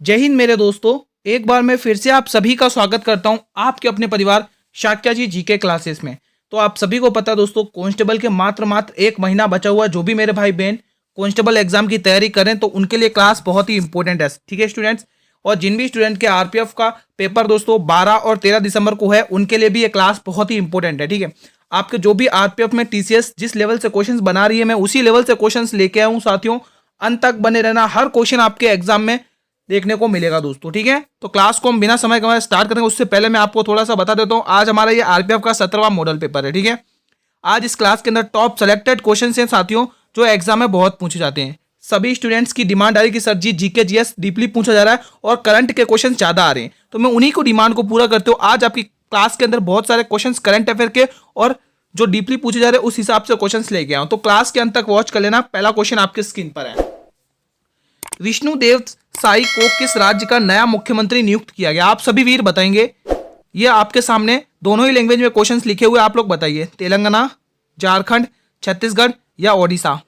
जय हिंद मेरे दोस्तों। एक बार मैं फिर से आप सभी का स्वागत करता हूं आपके अपने परिवार शाक्या जी जीके क्लासेस में। तो आप सभी को पता है दोस्तों, कांस्टेबल के मात्र एक महीना बचा हुआ है। जो भी मेरे भाई बहन कांस्टेबल एग्जाम की तैयारी करें तो उनके लिए क्लास बहुत ही इंपॉर्टेंट है, ठीक है स्टूडेंट्स। और जिन भी स्टूडेंट के आरपीएफ का पेपर दोस्तों 12 और 13 दिसंबर को है, उनके लिए भी ये क्लास बहुत ही इंपॉर्टेंट है, ठीक है। आपके जो भी आरपीएफ में टीसीएस जिस लेवल से क्वेश्चंस बना रही है, मैं उसी लेवल से क्वेश्चंस लेके आया हूं साथियों। अंत तक बने रहना, हर क्वेश्चन आपके एग्जाम में देखने को मिलेगा दोस्तों, ठीक है। तो क्लास को हम बिना समय गंवाए स्टार्ट करेंगे। उससे पहले मैं आपको थोड़ा सा बता देता हूँ, आज हमारा ये आरपीएफ का 17वां मॉडल पेपर है, ठीक है। आज इस क्लास के अंदर टॉप सेलेक्टेड क्वेश्चन हैं साथियों, जो एग्जाम में बहुत पूछे जाते हैं। सभी स्टूडेंट्स की डिमांड आ रही है कि सर जी जीके जीएस डीपली पूछा जा रहा है और करंट के क्वेश्चन ज्यादा आ रहे हैं, तो मैं उन्हीं को डिमांड को पूरा करते हुए आज आपकी क्लास के अंदर बहुत सारे क्वेश्चन करंट अफेयर के और जो डीपली पूछे जा रहे हैं उस हिसाब से क्वेश्चन लेके आऊँ। तो क्लास के अंत तक वॉच कर लेना। पहला क्वेश्चन आपके स्क्रीन पर है, विष्णुदेव साई को किस राज्य का नया मुख्यमंत्री नियुक्त किया गया? आप सभी वीर बताएंगे। ये आपके सामने दोनों ही लैंग्वेज में क्वेश्चंस लिखे हुए, आप लोग बताइए। तेलंगाना, झारखंड, छत्तीसगढ़ या ओडिशा?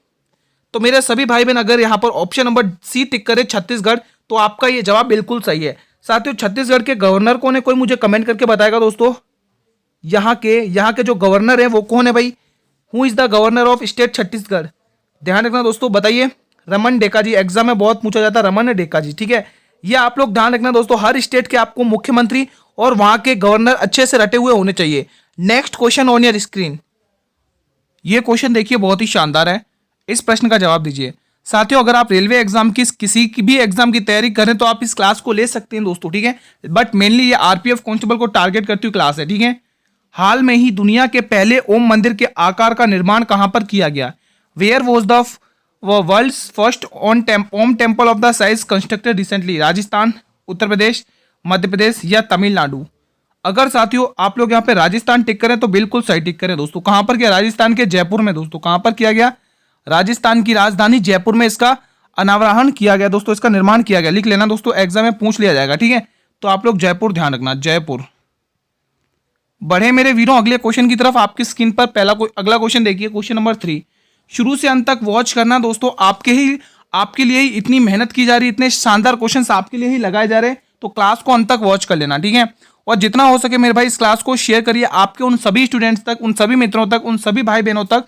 तो मेरे सभी भाई बहन अगर यहाँ पर ऑप्शन नंबर सी टिक करे छत्तीसगढ़, तो आपका ये जवाब बिल्कुल सही है। साथियों, छत्तीसगढ़ के गवर्नर कौन है? कोई मुझे कमेंट करके बताएगा दोस्तों। यहाँ के जो गवर्नर है वो कौन है भाई? Who is the governor of state Chhattisgarh? ध्यान रखना दोस्तों, बताइए। रमन डेका जी। एग्जाम में बहुत पूछा जाता है रमन डेका जी, ठीक है। ये आप लोग ध्यान रखना दोस्तों, हर स्टेट के आपको मुख्यमंत्री और वहां के गवर्नर अच्छे से रटे हुए होने चाहिए। Next question on your screen. ये क्वेश्चन देखिए बहुत ही शानदार है, इस प्रश्न का जवाब दीजिए। साथियों, अगर आप रेलवे एग्जाम की किसी की भी एग्जाम की तैयारी करें तो आप इस क्लास को ले सकते हैं दोस्तों, ठीक है। बट मेनली ये आरपीएफ कांस्टेबल को टारगेट करती हुई क्लास है, ठीक है। हाल में ही दुनिया के पहले ओम मंदिर के आकार का निर्माण कहां पर किया गया? Where was the world's first Om temple of the size constructed recently? Rajasthan, Uttar Pradesh, Madhya Pradesh या तमिलनाडु? अगर साथियों आप लोग यहाँ पे राजस्थान टिक करें तो बिल्कुल सही टिक करें दोस्तों। कहां पर किया? राजस्थान के जयपुर में दोस्तों। कहां पर किया गया? राजस्थान की राजधानी जयपुर में इसका अनावरण किया गया दोस्तों, इसका निर्माण किया गया। लिख लेना दोस्तों, एग्जाम में पूछ लिया जाएगा, ठीक है। तो आप लोग जयपुर ध्यान रखना, जयपुर। बढ़े मेरे वीरों अगले क्वेश्चन की तरफ। आपकी स्क्रीन पर अगला क्वेश्चन देखिए, क्वेश्चन नंबर 3। शुरू से अंत तक वॉच करना दोस्तों। आपके लिए ही इतनी मेहनत की जा रही है, इतने शानदार क्वेश्चंस आपके लिए ही लगाए जा रहे हैं, तो क्लास को अंत तक वॉच कर लेना, ठीक है। और जितना हो सके मेरे भाई इस क्लास को शेयर करिए आपके उन सभी स्टूडेंट्स तक, उन सभी मित्रों तक, उन सभी भाई बहनों तक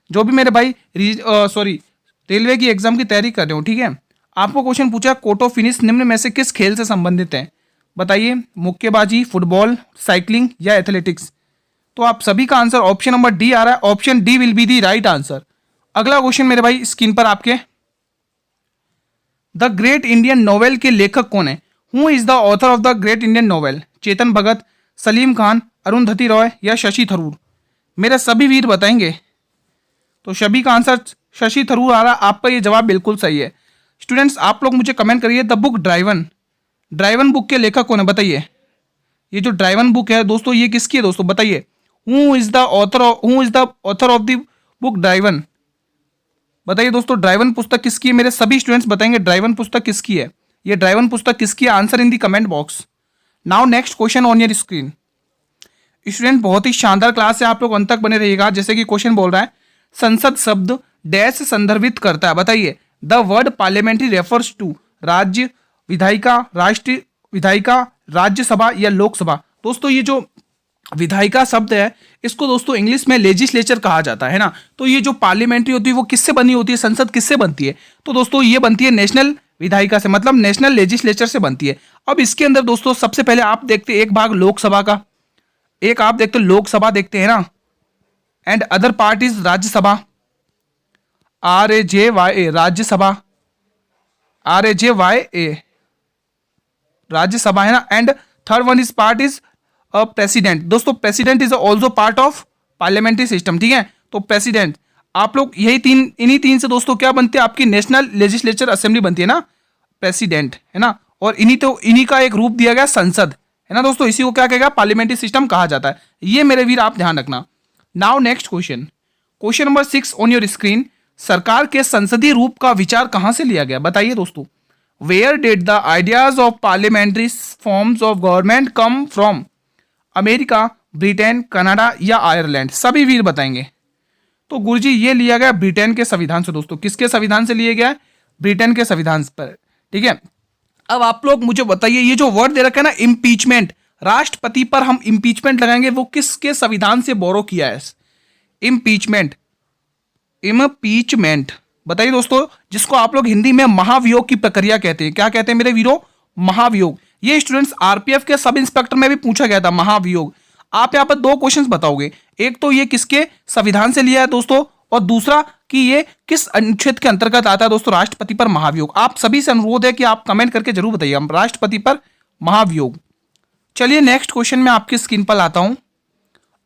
जो भी मेरे भाई रेलवे की एग्जाम की तैयारी कर रहे हो, ठीक है। आपको क्वेश्चन पूछा, कोर्ट ऑफ फिनिश निम्न में से किस खेल से संबंधित है? बताइए। मुक्केबाजी, फुटबॉल, साइकिलिंग या एथलेटिक्स? तो आप सभी का आंसर ऑप्शन नंबर डी आ रहा है। Option D will be the right answer. अगला क्वेश्चन मेरे भाई स्क्रीन पर आपके, द ग्रेट इंडियन नोवेल के लेखक कौन है? Who is the author of the great Indian novel? Chetan Bhagat, Salim Khan, Arundhati Roy या शशि थरूर? मेरे सभी वीर बताएंगे। तो सभी का आंसर शशि थरूर आ रहा। आपका ये जवाब बिल्कुल सही है। स्टूडेंट्स आप लोग मुझे कमेंट करिए, द बुक ड्राइवन बुक के लेखक कौन है? बताइए। ये जो ड्राइवन बुक है दोस्तों, ये किसकी है दोस्तों? बताइए। Who is the author of the book driven? बताइए दोस्तों, ड्राइवन पुस्तक किसकी है? मेरे सभी स्टूडेंट्स बताएंगे ड्राइवन पुस्तक किसकी है। ये ड्राइवन पुस्तक किसकी है? Answer in the comment box. Now next question on your screen. Student बहुत ही शानदार क्लास है, आप लोग अंत तक बने रहिएगा। जैसे कि क्वेश्चन बोल रहा है, संसद शब्द डैश से संदर्भित करता है? बताइए। The word parliamentary refers to राज्य, विधायिका, राष्ट्रीय विधायिका, राज्यसभा या लोकसभा? दोस्तों ये जो विधायिका शब्द है इसको दोस्तों इंग्लिश में लेजिस्लेचर कहा जाता है ना। तो ये जो पार्लियामेंट्री होती है वो किससे बनी होती है? संसद किससे बनती है? तो दोस्तों ये बनती है नेशनल विधायिका से, मतलब नेशनल लेजिस्लेचर से बनती है। अब इसके अंदर दोस्तों सबसे पहले आप देखते एक भाग लोकसभा का, एक आप देखते लोकसभा देखते हैं ना, and other part is Rajya Sabha, RAJYA Rajya Sabha, RAJYA Rajya Sabha है ना। And third one is part is president. दोस्तों president is also part of parliamentary system, ठीक है। तो प्रेसिडेंट आप लोग इन्हीं तीन से दोस्तों क्या बनती है? आपकी नेशनल लेजिस्लेचर असेंबली बनती है ना, प्रेसिडेंट है ना। और इन्हीं का एक रूप दिया गया संसद है ना दोस्तों, इसी को क्या कहेगा? पार्लियामेंट्री सिस्टम कहा जाता है। ये मेरे वीर आप ध्यान रखना। Now next question, question number 6 on your screen. सरकार के संसदीय रूप का विचार कहां से लिया गया? बताइए दोस्तों। Where did the ideas of parliamentary forms of government come from? America, Britain, Canada या आयरलैंड? सभी वीर बताएंगे। तो गुरुजी ये लिया गया ब्रिटेन के संविधान से दोस्तों। किसके संविधान से लिया गया? ब्रिटेन के संविधान पर, ठीक है। अब आप लोग मुझे बताइए, ये जो वर्ड दे रखा है ना इम्पीचमेंट, राष्ट्रपति पर हम इम्पीचमेंट लगाएंगे, वो किसके संविधान से बोरो किया है? इम्पीचमेंट, इम्पीचमेंट बताइए दोस्तों, जिसको आप लोग हिंदी में महाभियोग की प्रक्रिया कहते हैं। क्या कहते हैं मेरे वीरों? महाभियोग। ये स्टूडेंट्स आरपीएफ के सब इंस्पेक्टर में भी पूछा गया था, महाभियोग। आप यहाँ पर दो क्वेश्चंस बताओगे, एक तो ये किसके संविधान से लिया है दोस्तों, और दूसरा कि ये किस अनुच्छेद के अंतर्गत आता है दोस्तों, राष्ट्रपति पर महाभियोग। आप सभी से अनुरोध है कि आप कमेंट करके जरूर बताइए, हम राष्ट्रपति पर महाभियोग। चलिए नेक्स्ट क्वेश्चन में आपकी स्क्रीन पर लाता हूं।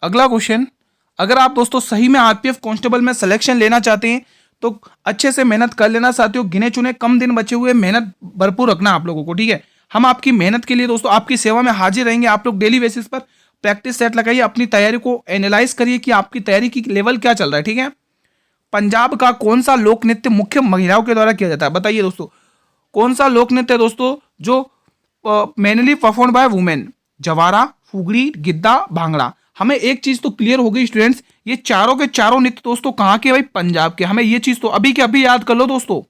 अगला क्वेश्चन, अगर आप दोस्तों सही में आरपीएफ कांस्टेबल में सिलेक्शन लेना चाहते हैं तो अच्छे से मेहनत कर लेना साथियों। गिने चुने कम दिन बचे हुए, मेहनत भरपूर रखना आप लोगों को, ठीक है। हम आपकी मेहनत के लिए दोस्तों आपकी सेवा में हाजिर रहेंगे। आप लोग डेली बेसिस पर प्रैक्टिस सेट लगाइए, अपनी तैयारी को एनालाइज करिए कि आपकी तैयारी की लेवल क्या चल रहा है, ठीक है। पंजाब का कौन सा लोक नृत्य मुख्य महिलाओं के द्वारा किया जाता है? बताइए दोस्तों, कौन सा लोक नृत्य दोस्तों जो मेनली परफॉर्म बाय वुमेन? जवारा, फुगड़ी, गिद्दा, भांगड़ा। हमें एक चीज तो क्लियर हो गई स्टूडेंट्स, ये चारों के चारों नृत्य दोस्तों कहाँ के? भाई पंजाब के। हमें ये चीज तो अभी के अभी याद कर लो दोस्तों,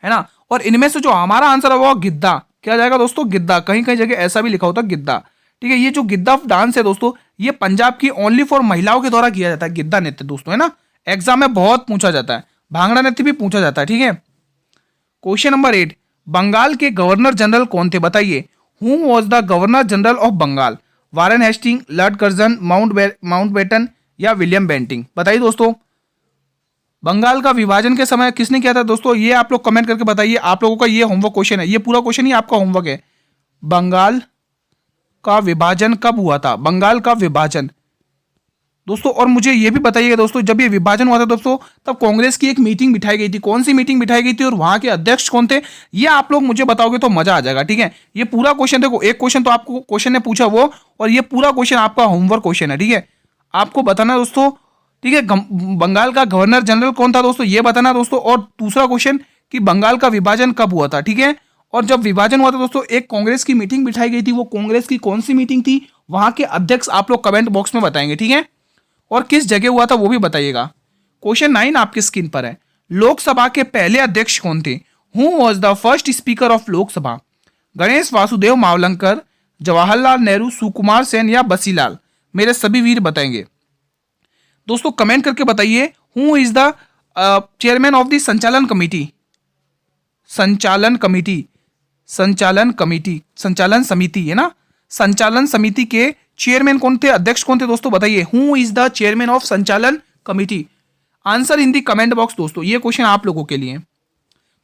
है ना। और इनमें से जो हमारा आंसर होगा गिद्दा, क्या जाएगा दोस्तों? गिद्दा। कहीं कहीं जगह ऐसा भी लिखा होता है गिद्दा, ठीक है। ये जो गिद्दा डांस है दोस्तों, ये पंजाब की ओनली फॉर महिलाओं के द्वारा किया जाता है, गिद्दा नृत्य दोस्तों, है ना। एग्जाम में बहुत पूछा जाता है, भांगड़ा नृत्य भी पूछा जाता है, ठीक है। क्वेश्चन नंबर 8, बंगाल के गवर्नर जनरल कौन थे? बताइए, who was the governor general of Bengal? Warren Hasting, Lord Curzon, Mountbatten या विलियम बेंटिंग? बताइए दोस्तों, बंगाल का विभाजन के समय किसने किया था दोस्तों? ये आप लोग कमेंट करके बताइए। आप लोगों का ये होमवर्क क्वेश्चन है, ये पूरा क्वेश्चन ही आपका होमवर्क है। बंगाल का विभाजन कब हुआ था? बंगाल का विभाजन दोस्तों। और मुझे ये भी बताइएगा दोस्तों, जब ये विभाजन हुआ था दोस्तों, तब कांग्रेस की एक मीटिंग बिठाई गई थी। कौन सी मीटिंग बिठाई गई थी और वहां के अध्यक्ष कौन थे? ये आप लोग मुझे बताओगे तो मजा आ जाएगा, ठीक है। ये पूरा क्वेश्चन देखो, एक क्वेश्चन तो आपको क्वेश्चन ने पूछा वो, और ये पूरा क्वेश्चन आपका होमवर्क क्वेश्चन है, ठीक है। आपको बताना दोस्तों, ठीक है, बंगाल का गवर्नर जनरल कौन था दोस्तों, ये बताना दोस्तों। और दूसरा क्वेश्चन कि बंगाल का विभाजन कब हुआ था, ठीक है। और जब विभाजन हुआ था दोस्तों, एक कांग्रेस की मीटिंग बिठाई गई थी, वो कांग्रेस की कौन सी मीटिंग थी, वहां के अध्यक्ष आप लोग कमेंट बॉक्स में बताएंगे, ठीक है। और किस जगह हुआ था वो भी बताइएगा। क्वेश्चन 9 आपकी स्क्रीन पर है, लोकसभा के पहले अध्यक्ष कौन थे? Who was the first speaker of Lok Sabha? Ganesh Vasudev Mavalankar, Jawaharlal Nehru, Sukumar Sen या बसीलाल? मेरे सभी वीर बताएंगे दोस्तों, कमेंट करके बताइए। Who is the chairman of the संचालन कमेटी? संचालन कमेटी, संचालन कमेटी, संचालन समिति, है ना। संचालन समिति के चेयरमैन कौन थे, अध्यक्ष कौन थे दोस्तों? बताइए, who is the chairman of संचालन committee? Answer in the comment box दोस्तों। ये क्वेश्चन आप लोगों के लिए।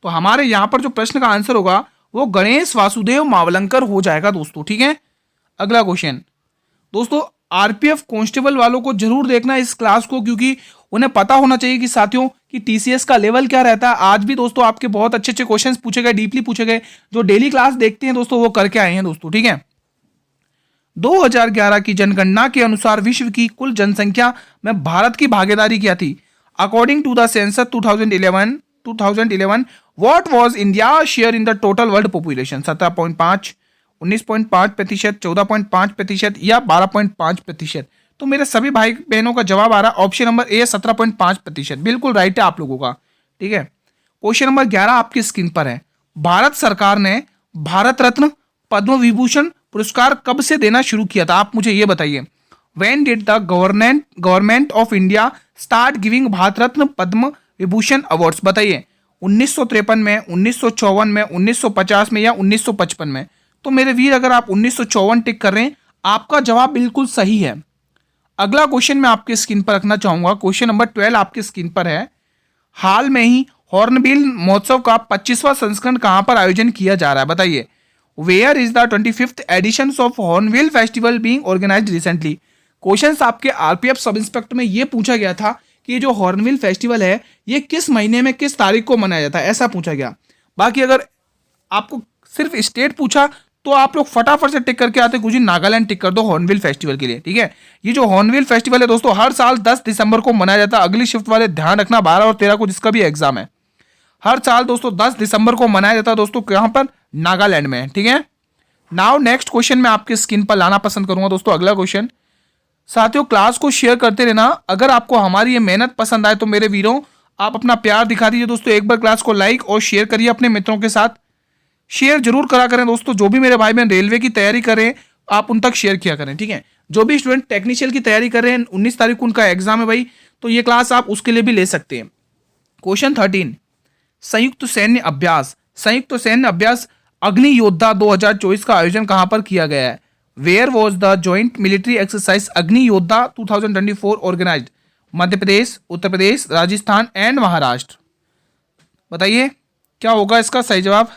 तो हमारे यहां पर जो प्रश्न का आंसर होगा वो गणेश वासुदेव मावलंकर हो जाएगा दोस्तों, ठीक है। अगला क्वेश्चन दोस्तों, आरपीएफ कांस्टेबल वालों को जरूर देखना इस क्लास को, क्योंकि उन्हें पता होना चाहिए कि साथियों कि टीसीएस का लेवल क्या रहता है। आज भी दोस्तों आपके बहुत अच्छे अच्छे क्वेश्चंस पूछे गए, डीपली पूछे गए। जो डेली क्लास देखते हैं दोस्तों वो करके आए हैं दोस्तों, ठीक है। 2011 की जनगणना के अनुसार विश्व की कुल जनसंख्या में भारत की भागीदारी क्या थी? According to the census 2011 what was India share in the total world population? 17.5, 19.5%, 14.5% या 12.5%? तो मेरे सभी भाई बहनों का जवाब आ रहा है ऑप्शन नंबर ए, 17.5%। बिल्कुल राइट है आप लोगों का, ठीक है। क्वेश्चन नंबर 11 आपकी स्क्रीन पर है, भारत सरकार ने भारत रत्न, पद्म विभूषण पुरस्कार कब से देना शुरू किया था? आप मुझे ये बताइए। When did the government of India start giving Bharat Ratna, Padma Vibhushan awards? बताइए, 1953 में, 1954 में, 1950 में या 1955 में? तो मेरे वीर अगर आप 1954 टिक कर रहे हैं, आपका जवाब बिल्कुल सही है। अगला क्वेश्चन मैं आपके स्क्रीन पर रखना चाहूंगा। क्वेश्चन नंबर 12 आपके स्क्रीन पर है, हाल में ही हॉर्नबिल महोत्सव का 25वां संस्करण कहां पर आयोजन किया जा रहा है? बताइए, where is the 25th edition of Hornbill festival being organized recently? Question आपके आरपीएफ सब इंस्पेक्टर में ये पूछा गया था कि ये जो हॉर्नबिल फेस्टिवल है ये किस महीने में किस तारीख को मनाया जाता है, ऐसा पूछा गया। बाकी अगर आपको सिर्फ स्टेट पूछा तो आप लोग फटाफट से टिक करके आते, कुछ नागालैंड टिक कर दो हॉर्नबिल फेस्टिवल के लिए, ठीक है। ये जो हॉर्नबिल फेस्टिवल है दोस्तों हर साल 10 दिसंबर को मनाया जाता है। अगली शिफ्ट वाले ध्यान रखना, 12 और 13 को जिसका भी एग्जाम है, हर साल दोस्तों 10 दिसंबर को मनाया जाता है दोस्तों, कहां पर? नागालैंड में, ठीक है। नाउ नेक्स्ट क्वेश्चन मैं आपके स्क्रीन पर लाना पसंद करूंगा दोस्तों। अगला क्वेश्चन, साथियों क्लास को शेयर करते रहना। अगर आपको हमारी ये मेहनत पसंद आए तो मेरे वीरों आप अपना प्यार दिखा दीजिए दोस्तों, एक बार क्लास को लाइक और शेयर करिए अपने मित्रों के साथ। शेयर जरूर करा करें दोस्तों। जो भी मेरे भाई बहन रेलवे की तैयारी कर रहे हैं आप उन तक शेयर किया करें, ठीक है। जो भी स्टूडेंट टेक्नीशियल की तैयारी कर रहे हैं, 19 तारीख को उनका एग्जाम है भाई, तो ये क्लास आप उसके लिए भी ले सकते हैं। क्वेश्चन 13, संयुक्त सैन्य अभ्यास, संयुक्त सैन्य अभ्यास अग्नि योद्धा 2024 का आयोजन कहां पर किया गया है? Where was the joint military exercise Agni Yoddha 2024 organized? Madhya Pradesh, Uttar Pradesh, Rajasthan and Maharashtra. बताइए क्या होगा इसका सही जवाब?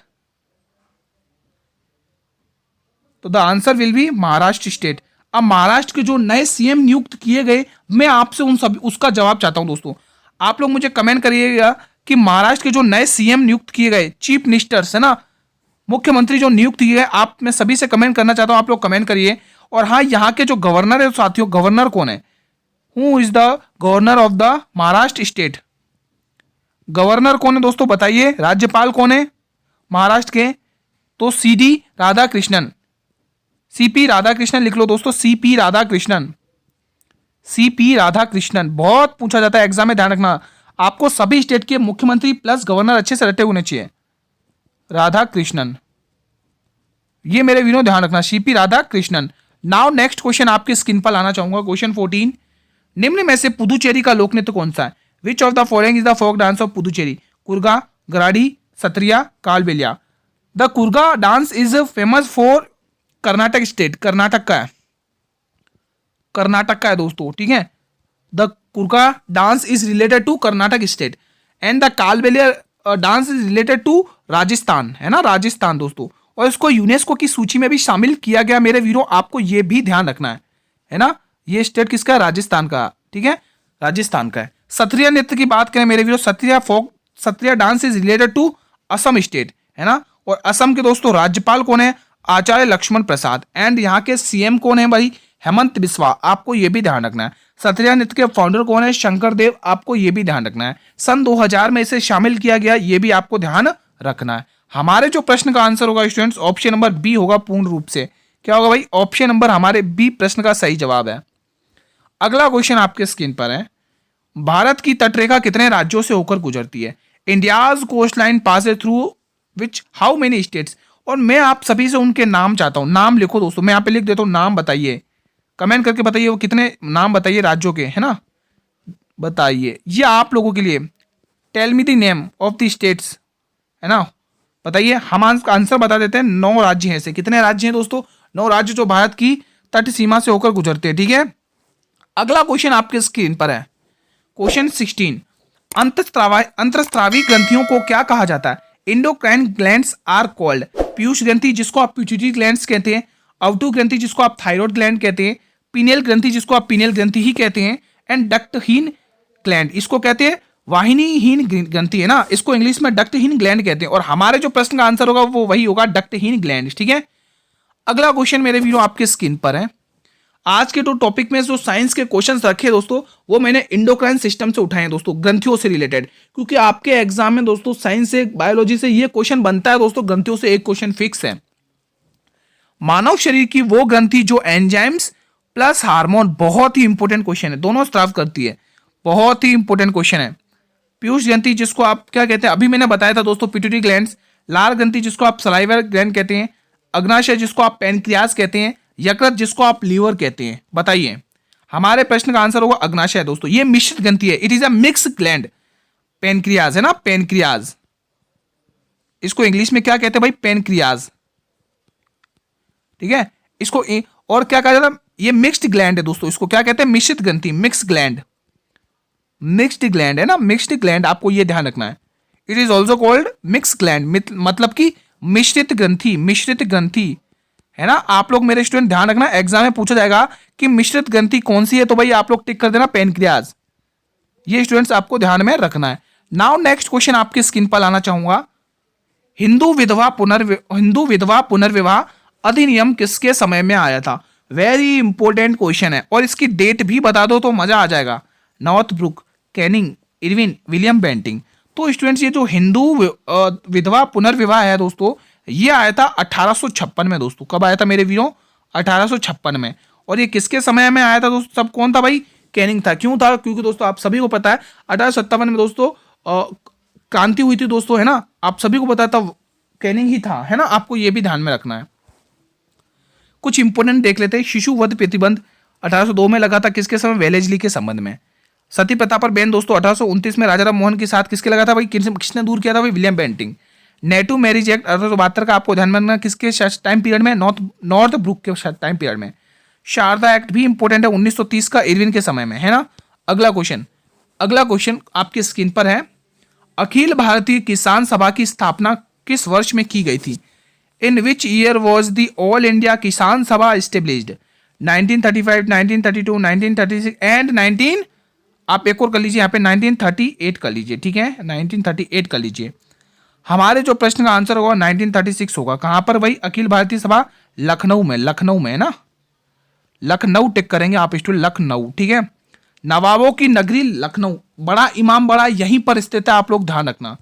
तो the answer will be Maharashtra state. अब महाराष्ट्र के जो नए सीएम नियुक्त किए गए, मैं आपसे उन सब उसका जवाब चाहता हूं दोस्तों। आप लोग मुझे कमेंट करिएगा कि महाराष्ट्र के जो नए सीएम नियुक्त किए गए, चीफ मिनिस्टर्स है ना, मुख्यमंत्री जो नियुक्त किए गए, आप मैं सभी से कमेंट करना चाहता हूं, आप लोग कमेंट करिए। और हाँ, यहाँ के जो गवर्नर है साथियों, गवर्नर कौन है? Who is the governor of the Maharashtra state? Governor कौन है दोस्तों बताइए। राज्यपाल कौन है महाराष्ट्र के? तो सीडी राधाकृष्णन, सीपी राधाकृष्णन लिख लो दोस्तों, सीपी राधाकृष्णन, सीपी राधाकृष्णन। बहुत पूछा जाता है एग्जाम में, ध्यान रखना। आपको सभी स्टेट के मुख्यमंत्री प्लस गवर्नर अच्छे से रटे होने चाहिए। राधाकृष्णन, ये मेरे वीरों ध्यान रखना, CP Radhakrishnan. Now next question आपकी स्क्रीन पर लाना चाहूंगा। क्वेश्चन 14, निम्न में से पुदुचेरी का लोक नृत्य कौन सा है? Which of the following is the folk dance of Puducherry? Kurga, Garadi, Sattriya, Kalbelia. The Kurga dance is famous for Karnataka state, Karnataka का है, कर्नाटक का है दोस्तों, ठीक है। The Kurga dance is related to Karnataka state and the Kalbelia dance is related to Rajasthan, है ना, राजस्थान दोस्तों। और इसको यूनेस्को की सूची में भी शामिल किया गया मेरे वीरों, आपको ये भी ध्यान रखना है ना। ये स्टेट किसका है? राजस्थान का, ठीक है, राजस्थान का है। सत्रिया नृत्य की बात करें मेरे वीरों, Sattriya dance is related to Assam state, है ना। और असम के दोस्तों राज्यपाल कौन है? आचार्य लक्ष्मण प्रसाद। एंड यहाँ के सीएम कौन है भाई? हेमंत बिस्वा। आपको यह भी ध्यान रखना है। सत्रिया नृत्य के फाउंडर कौन है? शंकर देव। आपको यह भी ध्यान रखना है। सन 2000 में इसे शामिल किया गया, यह भी आपको ध्यान रखना है। हमारे जो प्रश्न का आंसर होगा स्टूडेंट्स, ऑप्शन नंबर बी होगा पूर्ण रूप से। क्या होगा भाई? ऑप्शन नंबर हमारे बी प्रश्न का सही जवाब है। अगला क्वेश्चन आपके स्क्रीन पर है, भारत की तटरेखा कितने राज्यों से होकर गुजरती है? India's coast line passes through which how many states? और मैं आप सभी से उनके नाम चाहता हूं, नाम लिखो दोस्तों, मैं यहाँ पे लिख देता हूं, नाम बताइए, कमेंट करके बताइए वो कितने नाम बताइए राज्यों के, है ना, बताइए। ये आप लोगों के लिए, tell me the name of the states, है ना, बताइए। हम आंसर बता देते हैं। 9 राज्य हैं ऐसे। कितने राज्य हैं दोस्तों? 9 राज्य जो भारत की तट सीमा से होकर गुजरते हैं, ठीक है। अगला क्वेश्चन आपके स्क्रीन पर है, क्वेश्चन 16, अंतःस्रावी ग्रंथियों को क्या कहा जाता है? Endocrine glands are called. पीयूष ग्रंथि जिसको आप पिट्यूटरी ग्लैंड्स कहते हैं, अवधु ग्रंथि जिसको आप थायराइड ग्लैंड कहते हैं, पीनियल ग्रंथि जिसको आप पीनियल ग्रंथि ही कहते हैं, एंड डक्टहीन ग्लैंड इसको कहते हैं वाहिनीहीन ग्रंथि, है ना, इसको इंग्लिश में डक्टहीन ग्लैंड कहते हैं। और हमारे जो प्रश्न का आंसर होगा वो वही होगा, डक्टहीन ग्लैंड, ठीक है। अगला क्वेश्चन मेरे वीडियो आपके स्क्रीन पर है। आज के तो टॉपिक में जो साइंस के क्वेश्चंस रखे दोस्तों, वो मैंने इंडोक्राइन सिस्टम से उठाए हैं दोस्तों, ग्रंथियों से रिलेटेड, क्योंकि आपके एग्जाम में दोस्तों साइंस से, बायोलॉजी से ये क्वेश्चन बनता है दोस्तों, ग्रंथियों से एक क्वेश्चन फिक्स है। मानव शरीर की वो ग्रंथि जो एंजाइम्स प्लस हार्मोन, बहुत ही इंपॉर्टेंट क्वेश्चन है, दोनों स्त्राव करती है, बहुत ही इंपॉर्टेंट क्वेश्चन है। पीयूष ग्रंथि जिसको आप क्या कहते हैं, अभी मैंने बताया था दोस्तों, पिट्यूटरी ग्लैंड्स। लार ग्रंथि जिसको आप सलाइवर ग्लैंड कहते हैं, अग्नाशय जिसको आप पैनक्रियाज कहते हैं, यकृत जिसको आप लीवर कहते हैं। बताइए, हमारे प्रश्न का आंसर होगा अग्नाशय दोस्तों। ये मिश्रित ग्रंथि है, it is a mix gland. Pancreas है ना, पैनक्रियाज, इसको इंग्लिश में क्या कहते हैं भाई? पैनक्रियाज, ठीक है। इसको और क्या कहा जाता है? ये मिक्स्ड ग्लैंड है दोस्तों, इसको क्या कहते हैं? मिश्रित ग्रंथि, मिक्स ग्लैंड, मिक्स्ड ग्लैंड है ना, मिक्स्ड ग्लैंड, आपको ये ध्यान रखना है। It is also called mix gland, मतलब कि मिश्रित ग्रंथि, मिश्रित ग्रंथि, है ना। आप लोग मेरे स्टूडेंट ध्यान रखना, एग्जाम में पूछा जाएगा कि मिश्रित ग्रंथि कौन सी है, तो भाई आप लोग टिक कर देना पैनक्रियाज। ये स्टूडेंट्स आपको ध्यान में रखना है। नाउ नेक्स्ट क्वेश्चन आपकी स्क्रीन पर लाना चाहूंगा, हिंदू विधवा पुनर्विवाह अधिनियम किसके समय में आया था? वेरी इंपॉर्टेंट क्वेश्चन है, और इसकी डेट भी बता दो तो मजा आ जाएगा। Northbrook, Canning, Irwin, William Bentinck. तो स्टूडेंट्स ये जो हिंदू विधवा पुनर्विवाह है दोस्तों, ये आया था 1856 में दोस्तों। कब आया था मेरे वीरों? 1856 में। और ये किसके समय में आया था दोस्तों? सब कौन था भाई? कैनिंग था। क्यों था? क्योंकि दोस्तों आप सभी को पता है 1857 में दोस्तों क्रांति हुई थी दोस्तों, है ना, आप सभी को पता था, कैनिंग ही था, है ना, आपको ये भी ध्यान में रखना है। कुछ इंपोर्टेंट देख लेते हैं। शिशु वध प्रतिबंध 1802 में लगा था, किसके समय, वेलेस्ली के संबंध में। सती प्रथा पर बैन दोस्तों 1829 में राजा राम मोहन के साथ किसके लगा था भाई, किसने दूर किया था भाई, विलियम बेंटिंग। नेटू मैरिज एक्ट 1872 का आपको ध्यान में रखना, किसके टाइम पीरियड में, नॉर्थ ब्रुक के टाइम पीरियड में। शारदा एक्ट भी इंपॉर्टेंट है, 1930 का, इरविन के समय में, है ना। अगला क्वेश्चन आपकी स्क्रीन पर है। अखिल भारतीय किसान सभा की स्थापना किस वर्ष में की गई थी? In which year was the all India Kisan Sabha established? 1935, 1932, 1936 and 19, आप एक और कर लीजिए यहाँ पे 1938 कर लीजिए, ठीक है, 1938 कर लीजिए। हमारे जो प्रश्न का आंसर होगा 1936 होगा। कहां पर भाई, अखिल भारतीय सभा लखनऊ में, लखनऊ में, है ना, लखनऊ टिक करेंगे आप स्टूडेंट, लखनऊ, ठीक है। नवाबों की नगरी लखनऊ, बड़ा इमाम बड़ा यहीं पर स्थित है, आप लोग ध्यान रखना।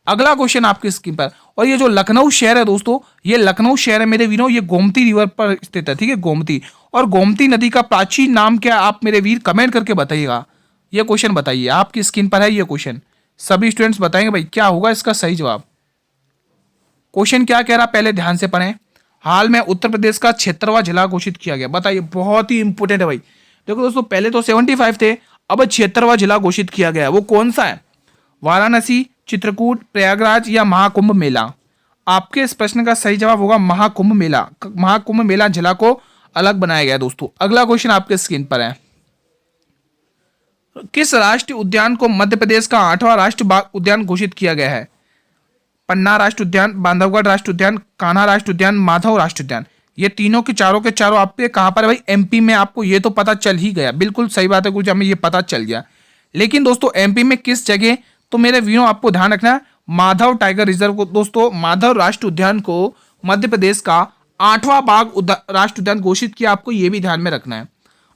अगला क्वेश्चन आपकी स्क्रीन पर, और ये जो लखनऊ शहर है दोस्तों, ये लखनऊ शहर है मेरे वीरों, ये गोमती रिवर पर स्थित है, ठीक है, गोमती। और गोमती नदी का प्राचीन नाम क्या है, आप मेरे वीर कमेंट करके बताइएगा। ये क्वेश्चन बताइए, आपकी स्क्रीन पर है ये क्वेश्चन, सभी स्टूडेंट्स बताएंगे भाई क्या होगा इसका सही जवाब। क्वेश्चन क्या कह रहा, पहले ध्यान से पढ़ें। हाल में उत्तर प्रदेश का 76वां जिला घोषित किया गया, बताइए, बहुत ही इंपोर्टेंट है भाई। देखो दोस्तों, पहले तो 75 थे, अब 76वां जिला घोषित किया गया है। वो कौन सा है? वाराणसी, चित्रकूट, प्रयागराज या महाकुंभ मेला? आपके इस प्रश्न का सही जवाब होगा महाकुंभ मेला। महाकुंभ मेला जिला को अलग बनाया गया है दोस्तों। अगला क्वेश्चन आपके स्क्रीन पर है। किस राष्ट्रीय उद्यान को मध्य प्रदेश का 8वां राष्ट्रीय बाघ उद्यान घोषित किया गया है? पन्ना राष्ट्रीय उद्यान, बांधवगढ़ राष्ट्रीय उद्यान, कान्हा राष्ट्रीय उद्यान, माधव राष्ट्रीय उद्यान। ये तीनों के चारों आपके कहां पर है भाई? एमपी में। आपको ये तो पता चल ही गया, बिल्कुल सही बात है, कुछ हमें ये पता चल गया। लेकिन दोस्तों एमपी में किस जगह, तो मेरे वीरों आपको ध्यान रखना है, माधव टाइगर रिजर्व को दोस्तों, माधव राष्ट्रीय उद्यान को मध्य प्रदेश का 8वां बाघ राष्ट्रीय उद्यान घोषित किया, आपको ये भी ध्यान में रखना है।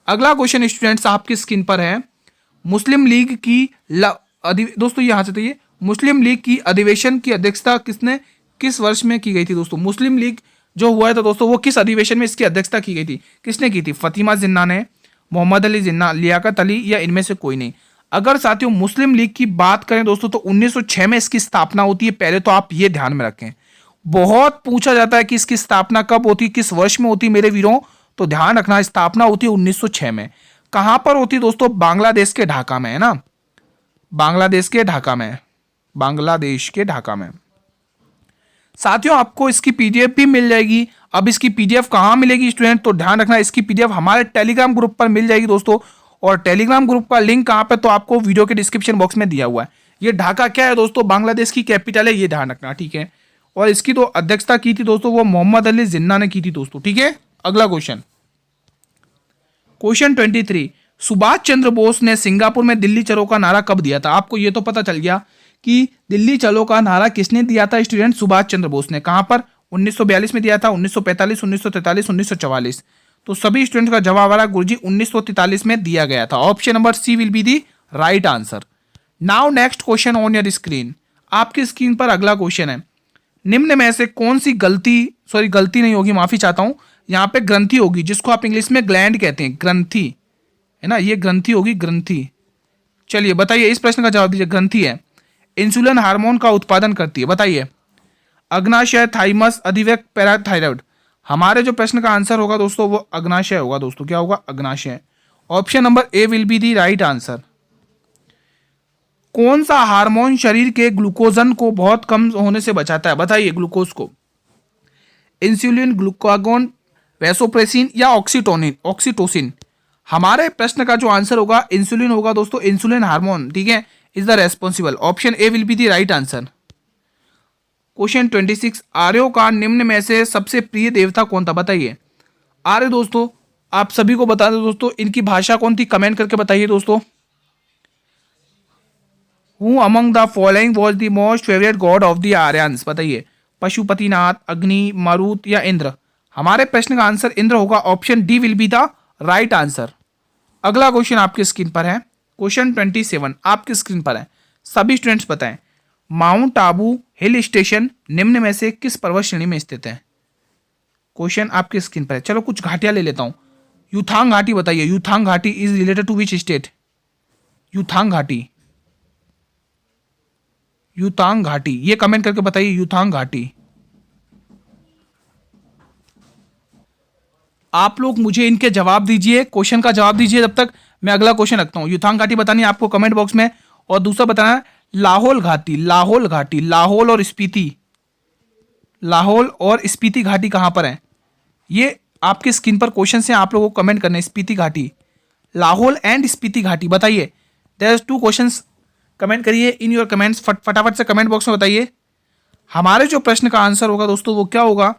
अगला क्वेश्चन स्टूडेंट्स आपकी स्क्रीन पर है। मुस्लिम लीग की दोस्तों यहां से तो मुस्लिम लीग की अधिवेशन की अध्यक्षता किसने, किस वर्ष में की गई थी दोस्तों? मुस्लिम लीग जो हुआ है तो दोस्तों वो किस अधिवेशन में इसकी अध्यक्षता की गई थी, किसने की थी? फतिमा जिन्ना ने, मोहम्मद अली जिन्ना, लियाकत अली या इनमें से कोई नहीं। अगर साथियों मुस्लिम लीग की बात करें दोस्तों तो 1906 में इसकी स्थापना होती है। पहले तो आप ये ध्यान में रखें, बहुत पूछा जाता है कि इसकी स्थापना कब होती, किस वर्ष में होती मेरे वीरों, तो ध्यान रखना स्थापना होती है 1906 में। कहां पर होती दोस्तों? बांग्लादेश के ढाका में, है ना, बांग्लादेश के ढाका में, बांग्लादेश के ढाका में। साथियों आपको इसकी पीडीएफ भी मिल जाएगी। अब इसकी पीडीएफ कहां मिलेगी स्टूडेंट, तो ध्यान रखना इसकी पीडीएफ हमारे टेलीग्राम ग्रुप पर मिल जाएगी दोस्तों। और टेलीग्राम ग्रुप का लिंक कहां पे, तो आपको वीडियो के डिस्क्रिप्शन बॉक्स में दिया हुआ है। ये ढाका क्या है दोस्तों? बांग्लादेश की कैपिटल है, ये ध्यान रखना, ठीक है। और इसकी तो अध्यक्षता की थी दोस्तों वो मोहम्मद अली जिन्ना ने की थी दोस्तों, ठीक है। अगला क्वेश्चन 23, सुभाष चंद्र बोस ने सिंगापुर में दिल्ली चलो का नारा कब दिया था? आपको ये तो पता चल गया कि दिल्ली चलो का नारा किसने दिया था स्टूडेंट? सुभाष चंद्र बोस ने। कहां पर? 1942 में दिया था, 1945, 1943, 1944। तो सभी स्टूडेंट का जवाब आ रहा गुरुजी 1943 में दिया गया था। Option number C will be the right answer. Now next question on your screen. आपकी स्क्रीन पर अगला क्वेश्चन है, निम्न में से कौन सी गलती नहीं होगी, माफी चाहता हूं, यहां पे ग्रंथि होगी, जिसको आप इंग्लिश में ग्लैंड कहते हैं, ग्रंथि, है ना, ये ग्रंथि होगी, ग्रंथि। चलिए बताइए, इस प्रश्न का जवाब दीजिए। ग्रंथि है, इंसुलिन हार्मोन का उत्पादन करती है, बताइए। अग्नाशय, थाइमस, अधिवेक, पैराथायरॉइड। हमारे जो प्रश्न का आंसर होगा दोस्तों वो अग्नाशय होगा दोस्तों। क्या होगा? अग्नाशय। Option number A will be the right answer. कौन सा हार्मोन शरीर के ग्लूकोजन को बहुत कम होने से बचाता है? बताइए ग्लूकोज को। इंसुलिन, ग्लूकागोन, वैसोप्रेसिन या ऑक्सीटोसिन। हमारे प्रश्न का जो आंसर होगा इंसुलिन होगा दोस्तों, इंसुलिन हार्मोन, ठीक है, is the responsible. Option A will be the right answer. Question 26, आर्यों का निम्न में से सबसे प्रिय देवता कौन था? बताइए। आर्य दोस्तों आप सभी को बता दो दोस्तों, इनकी भाषा कौन थी? कमेंट करके बताइए दोस्तों। Who among the following was the most favourite God of the Aryans? बताइए। पशुपतिनाथ, अग्नि, मारुत या इंद्र। हमारे प्रश्न का आंसर इंद्र होगा। Option D will be the right answer. अगला क्वेश्चन आपकी स्क्रीन पर है, क्वेश्चन 27 आपकी स्क्रीन पर है। सभी स्टूडेंट्स बताएं, माउंट आबू हिल स्टेशन निम्न में से किस पर्वत श्रेणी में स्थित है? क्वेश्चन आपकी स्क्रीन पर है। चलो कुछ घाटियां ले लेता हूं। यूथांग घाटी बताइए। यूथांग घाटी is related to which state? Yumthang घाटी, यूथांग घाटी, ये कमेंट करके बताइए। यूथांग घाटी, आप लोग मुझे इनके जवाब दीजिए, क्वेश्चन का जवाब दीजिए, जब तक मैं अगला क्वेश्चन रखता हूँ। युथांग घाटी बतानी है आपको कमेंट बॉक्स में, और दूसरा बताना है लाहौल घाटी। लाहौल घाटी, लाहौल और स्पीति, लाहौल और स्पीति घाटी कहाँ पर है? ये आपके स्क्रीन पर क्वेश्चन है, आप लोगों को कमेंट करने। स्पीति घाटी, लाहौल एंड स्पीति घाटी बताइए। देयर इज 2 क्वेश्चंस, कमेंट करिए इन योर कमेंट्स, फटाफट से कमेंट बॉक्स में बताइए। हमारे जो प्रश्न का आंसर होगा दोस्तों वो क्या होगा?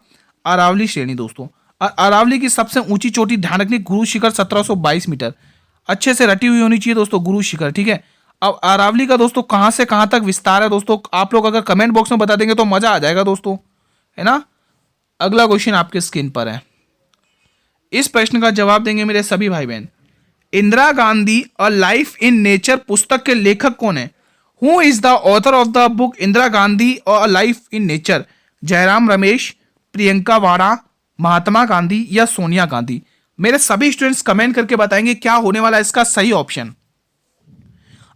अरावली श्रेणी दोस्तों। अरावली की सबसे ऊंची चोटी, ध्यान रखनी, गुरु शिखर 1722 मीटर। अच्छे से रटी हुई होनी चाहिए दोस्तों गुरु शिखर, ठीक है। अब अरावली का दोस्तों कहां से कहां तक विस्तार है दोस्तों, आप लोग अगर कमेंट बॉक्स में बता देंगे तो मजा आ जाएगा दोस्तों, है ना। अगला क्वेश्चन आपके स्क्रीन पर है, इस प्रश्न का जवाब देंगे मेरे सभी भाई बहन। Indira Gandhi a life in nature पुस्तक के लेखक कौन है? Who is the author of the book Indira Gandhi a life in nature? Jairam Ramesh, Priyanka Vadra, Mahatma Gandhi या सोनिया गांधी? मेरे सभी स्टूडेंट्स कमेंट करके बताएंगे क्या होने वाला है इसका सही ऑप्शन।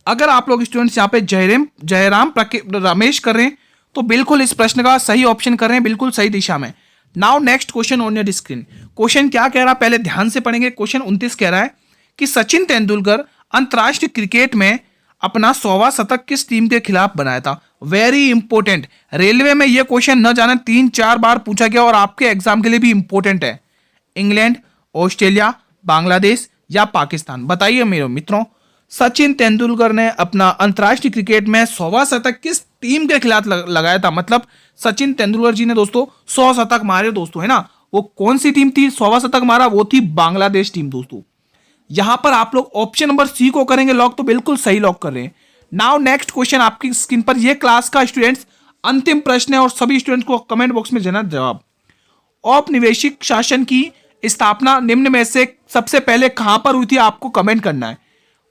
अगर आप लोग स्टूडेंट्स यहाँ पे जयराम रमेश कर रहे हैं तो बिल्कुल इस प्रश्न का सही ऑप्शन कर रहे हैं, बिल्कुल सही दिशा में। Now next question on your screen. Question क्या कह रहा है पहले ध्यान से पढ़ेंगे। क्वेश्चन 29 कह रहा है कि सचिन तेंदुलकर अंतरराष्ट्रीय क्रिकेट में अपना 100वां शतक किस टीम के खिलाफ बनाया था? वेरी इंपॉर्टेंट, रेलवे में यह क्वेश्चन न जाने 3-4 बार पूछा गया और आपके एग्जाम के लिए भी इंपॉर्टेंट है। इंग्लैंड, ऑस्ट्रेलिया, बांग्लादेश या पाकिस्तान? बताइए मेरे मित्रों, सचिन तेंदुलकर ने अपना अंतरराष्ट्रीय क्रिकेट में 100वां शतक किस टीम के खिलाफ लगाया था? मतलब सचिन तेंदुलकर जी ने दोस्तों 100 शतक मारे दोस्तों, है ना। वो कौन सी टीम थी 100वां शतक मारा? वो थी बांग्लादेश टीम दोस्तों। यहां पर आप लोग ऑप्शन नंबर सी को करेंगे लॉक, तो बिल्कुल सही लॉक कर रहे हैं। नाउ नेक्स्ट क्वेश्चन आपकी स्क्रीन पर, ये क्लास का स्टूडेंट्स अंतिम प्रश्न है और सभी स्टूडेंट्स को कमेंट बॉक्स में देना जवाब। औपनिवेशिक शासन की स्थापना निम्न में से सबसे पहले कहां पर हुई थी? आपको कमेंट करना है।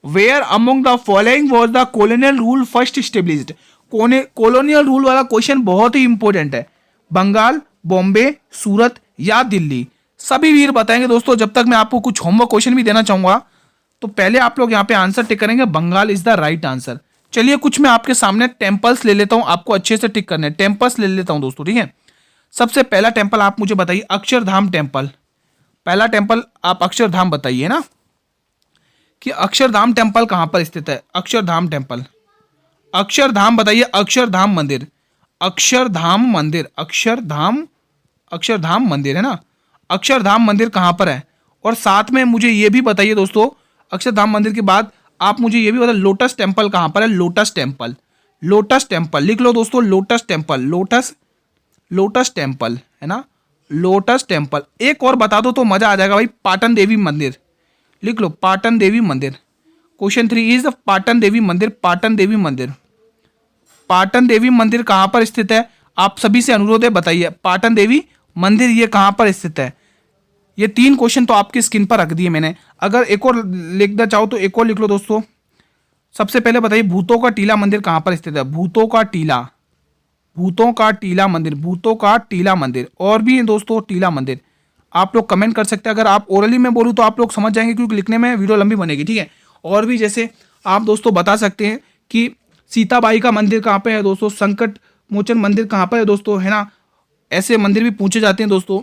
Where among the following was the colonial rule first established? Colonial rule वाला क्वेश्चन बहुत ही इंपॉर्टेंट है। बंगाल, बॉम्बे, सूरत या दिल्ली? सभी वीर बताएंगे दोस्तों। जब तक मैं आपको कुछ होमवर्क क्वेश्चन भी देना चाहूंगा, तो पहले आप लोग यहाँ पे आंसर टिक करेंगे। Bengal is the right answer. चलिए कुछ मैं आपके सामने टेम्पल्स ले लेता हूं, आपको अच्छे से टिक करने। टेम्पल्स ले लेता हूं दोस्तों, ठीक है। सबसे पहला टेम्पल आप मुझे बताइए, अक्षरधाम टेम्पल। पहला टेम्पल आप अक्षरधाम बताइए ना, कि अक्षरधाम टेम्पल कहां पर स्थित है? अक्षरधाम टेम्पल, अक्षरधाम बताइए। अक्षरधाम मंदिर, अक्षरधाम मंदिर, अक्षरधाम मंदिर है ना। अक्षरधाम मंदिर कहां पर है? और साथ में मुझे यह भी बताइए दोस्तों, अक्षरधाम मंदिर के बाद आप मुझे यह भी बताइए लोटस टेम्पल कहां पर है? लोटस टेम्पल, लोटस टेम्पल लिख लो दोस्तों। लोटस टेम्पल, लोटस टेम्पल है ना, लोटस टेम्पल। एक और बता दो तो मजा आ जाएगा भाई, पाटन देवी मंदिर लिख लो, पाटन देवी मंदिर। क्वेश्चन 3 इज पाटन देवी मंदिर। पाटन देवी मंदिर, पाटन देवी मंदिर कहां पर स्थित है? आप सभी से अनुरोध है बताइए, पाटन देवी मंदिर ये कहां पर स्थित है? ये 3 क्वेश्चन तो आपकी स्क्रीन पर रख दिए मैंने। अगर एक और लिखना चाहो तो एक और लिख लो दोस्तों। सबसे पहले बताइए भूतों का टीला मंदिर कहां पर स्थित है? भूतों का टीला, भूतों का टीला मंदिर, भूतों का टीला मंदिर। और भी दोस्तों टीला मंदिर आप लोग कमेंट कर सकते हैं। अगर आप ओरली में बोलूँ तो आप लोग समझ जाएंगे, क्योंकि लिखने में वीडियो लंबी बनेगी, ठीक है। और भी जैसे आप दोस्तों बता सकते हैं कि सीताबाई का मंदिर कहाँ पे है दोस्तों, संकट मोचन मंदिर कहाँ पर है दोस्तों, है ना। ऐसे मंदिर भी पूछे जाते हैं दोस्तों।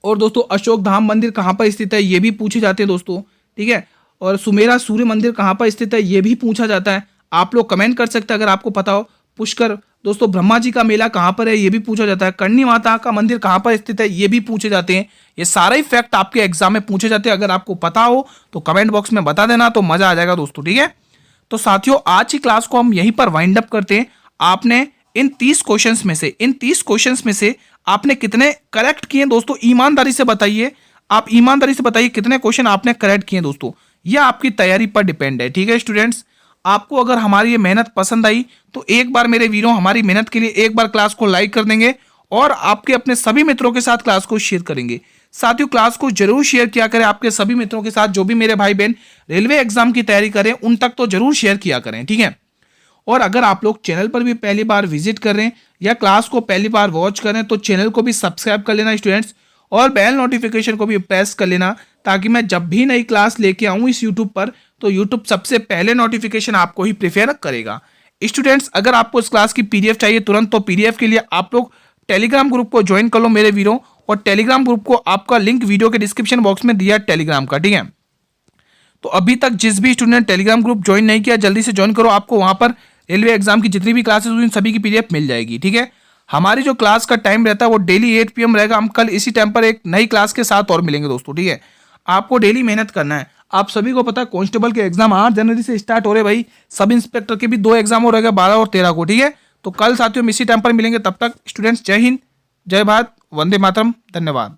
और दोस्तों अशोक धाम मंदिर कहाँ पर स्थित है, ये भी पूछे जाते हैं दोस्तों, ठीक है। और सुमेरा सूर्य मंदिर कहाँ पर स्थित है, ये भी पूछा जाता है। आप लोग कमेंट कर सकते हैं अगर आपको पता हो। पुष्कर दोस्तों, ब्रह्मा जी का मेला कहाँ पर है, ये भी पूछा जाता है। कर्णी माता का मंदिर कहाँ पर स्थित है, ये भी पूछे जाते हैं। ये सारे फैक्ट आपके एग्जाम में पूछे जाते हैं। अगर आपको पता हो तो कमेंट बॉक्स में बता देना, तो मजा आ जाएगा दोस्तों, ठीक है। तो साथियों आज की क्लास को हम यहीं पर वाइंड अप करते हैं। आपने इन 30 क्वेश्चंस में से आपने कितने करेक्ट किए दोस्तों, ईमानदारी से बताइए। आप ईमानदारी से बताइए कितने क्वेश्चन आपने करेक्ट किए दोस्तों। यह आपकी तैयारी पर डिपेंड है, ठीक है स्टूडेंट्स। आपको अगर हमारी ये मेहनत पसंद आई तो एक बार मेरे वीरों हमारी मेहनत के लिए एक बार क्लास को लाइक कर देंगे और आपके अपने सभी मित्रों के साथ क्लास को शेयर करेंगे। साथियों क्लास को जरूर शेयर किया करें आपके सभी मित्रों के साथ। जो भी मेरे भाई बहन रेलवे एग्जाम की तैयारी करें उन तक तो जरूर शेयर किया करें, ठीक है। और अगर आप लोग चैनल पर भी पहली बार विजिट कर रहे हैं या क्लास को पहली बार वॉच कर रहे हैं तो चैनल को भी सब्सक्राइब कर लेना स्टूडेंट्स, और बेल नोटिफिकेशन को भी प्रेस कर लेना, ताकि मैं जब भी नई क्लास लेके आऊँ इस यूट्यूब पर तो यूट्यूब सबसे पहले नोटिफिकेशन आपको ही प्रेफर करेगा। स्टूडेंट्स अगर आपको इस क्लास की पीडीएफ चाहिए तुरंत, तो पीडीएफ के लिए आप लोग टेलीग्राम ग्रुप को ज्वाइन कर लो मेरे वीरों। और टेलीग्राम ग्रुप को आपका लिंक वीडियो के डिस्क्रिप्शन बॉक्स में दिया टेलीग्राम का, ठीक है। तो अभी तक जिस भी स्टूडेंट ने टेलीग्राम ग्रुप ज्वाइन नहीं किया जल्दी से ज्वाइन करो, आपको वहां पर रेलवे एग्जाम की जितनी भी क्लासेस हुई सभी की पीडीएफ मिल जाएगी, ठीक है। हमारी जो क्लास का टाइम रहता है वो डेली 8 PM रहेगा। हम कल इसी टाइम पर एक नई क्लास के साथ और मिलेंगे दोस्तों, ठीक है। आपको डेली मेहनत करना है। आप सभी को पता है कांस्टेबल के एग्जाम 8 जनवरी से स्टार्ट हो रहे भाई। सब इंस्पेक्टर के भी 2 एग्जाम हो रहेगा 12 और 13 को, ठीक है। तो कल साथियों हम इसी टाइम पर मिलेंगे। तब तक स्टूडेंट्स जय हिंद, जय भारत, वंदे मातरम, धन्यवाद।